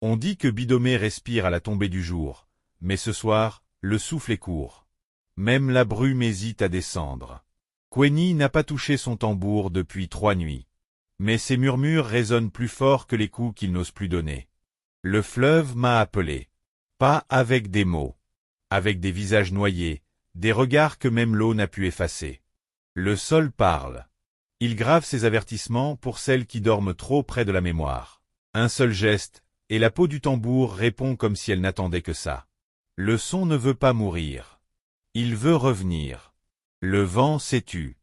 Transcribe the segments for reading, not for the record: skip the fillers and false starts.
On dit que Bidomé respire à la tombée du jour, mais ce soir, le souffle est court. Même la brume hésite à descendre. Queni n'a pas touché son tambour depuis 3 nuits. Mais ses murmures résonnent plus fort que les coups qu'il n'ose plus donner. Le fleuve m'a appelé. Pas avec des mots. Avec des visages noyés, des regards que même l'eau n'a pu effacer. Le sol parle. Il grave ses avertissements pour celles qui dorment trop près de la mémoire. Un seul geste, et la peau du tambour répond comme si elle n'attendait que ça. Le son ne veut pas mourir. Il veut revenir. Le vent s'est tu.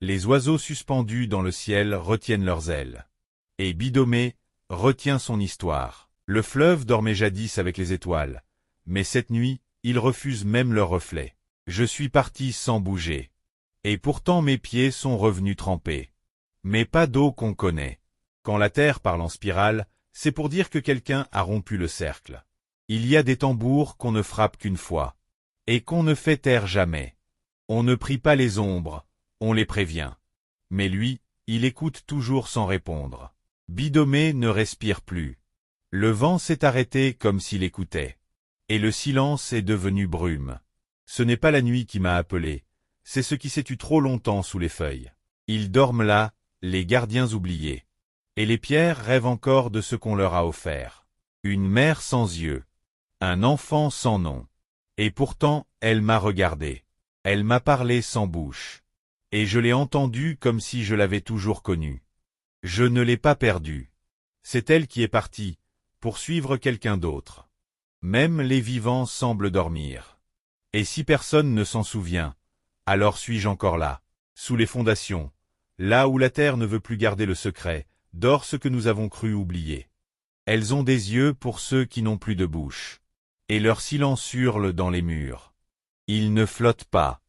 Les oiseaux suspendus dans le ciel retiennent leurs ailes. Et Bidomé retient son histoire. Le fleuve dormait jadis avec les étoiles, mais cette nuit, il refuse même leur reflet. Je suis parti sans bouger. Et pourtant mes pieds sont revenus trempés. Mais pas d'eau qu'on connaît. Quand la terre parle en spirale, c'est pour dire que quelqu'un a rompu le cercle. Il y a des tambours qu'on ne frappe qu'une fois. Et qu'on ne fait taire jamais. On ne prie pas les ombres, on les prévient. Mais lui, il écoute toujours sans répondre. Bidomé ne respire plus. Le vent s'est arrêté comme s'il écoutait. Et le silence est devenu brume. Ce n'est pas la nuit qui m'a appelé, c'est ce qui s'est tu trop longtemps sous les feuilles. Ils dorment là, les gardiens oubliés. Et les pierres rêvent encore de ce qu'on leur a offert. Une mère sans yeux. Un enfant sans nom. Et pourtant, elle m'a regardé. Elle m'a parlé sans bouche. Et je l'ai entendu comme si je l'avais toujours connue. Je ne l'ai pas perdue. C'est elle qui est partie, pour suivre quelqu'un d'autre. Même les vivants semblent dormir. Et si personne ne s'en souvient, alors suis-je encore là, sous les fondations, là où la terre ne veut plus garder le secret, dort ce que nous avons cru oublier. Elles ont des yeux pour ceux qui n'ont plus de bouche. Et leur silence hurle dans les murs. Il ne flotte pas.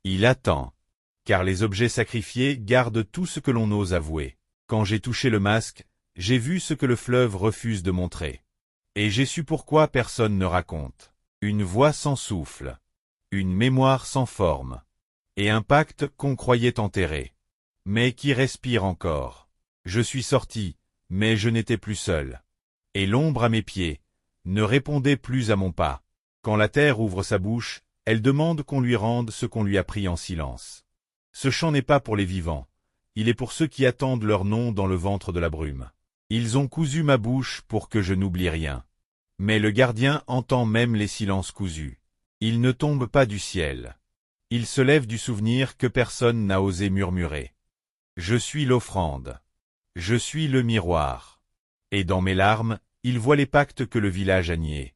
Il attend. Car les objets sacrifiés gardent tout ce que l'on ose avouer. Quand j'ai touché le masque, j'ai vu ce que le fleuve refuse de montrer. Et j'ai su pourquoi personne ne raconte. Une voix sans souffle. Une mémoire sans forme. Et un pacte qu'on croyait enterré. Mais qui respire encore. Je suis sorti, mais je n'étais plus seul. Et l'ombre à mes pieds ne répondait plus à mon pas. Quand la terre ouvre sa bouche, elle demande qu'on lui rende ce qu'on lui a pris en silence. Ce chant n'est pas pour les vivants, il est pour ceux qui attendent leur nom dans le ventre de la brume. Ils ont cousu ma bouche pour que je n'oublie rien. Mais le gardien entend même les silences cousus. Il ne tombe pas du ciel. Il se lève du souvenir que personne n'a osé murmurer. Je suis l'offrande. Je suis le miroir. Et dans mes larmes, il voit les pactes que le village a niés.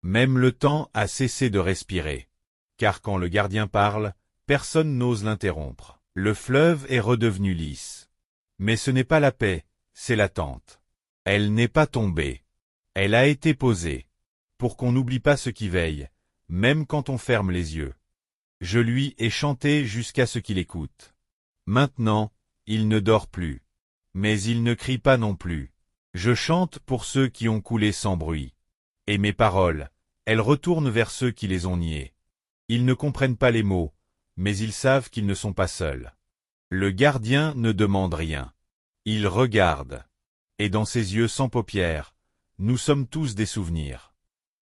Même le temps a cessé de respirer. Car quand le gardien parle, personne n'ose l'interrompre. Le fleuve est redevenu lisse. Mais ce n'est pas la paix, c'est l'attente. Elle n'est pas tombée. Elle a été posée. Pour qu'on n'oublie pas ce qui veille, même quand on ferme les yeux. Je lui ai chanté jusqu'à ce qu'il écoute. Maintenant, il ne dort plus. Mais il ne crie pas non plus. Je chante pour ceux qui ont coulé sans bruit. Et mes paroles, elles retournent vers ceux qui les ont niées. Ils ne comprennent pas les mots, mais ils savent qu'ils ne sont pas seuls. Le gardien ne demande rien. Il regarde. Et dans ses yeux sans paupières, nous sommes tous des souvenirs.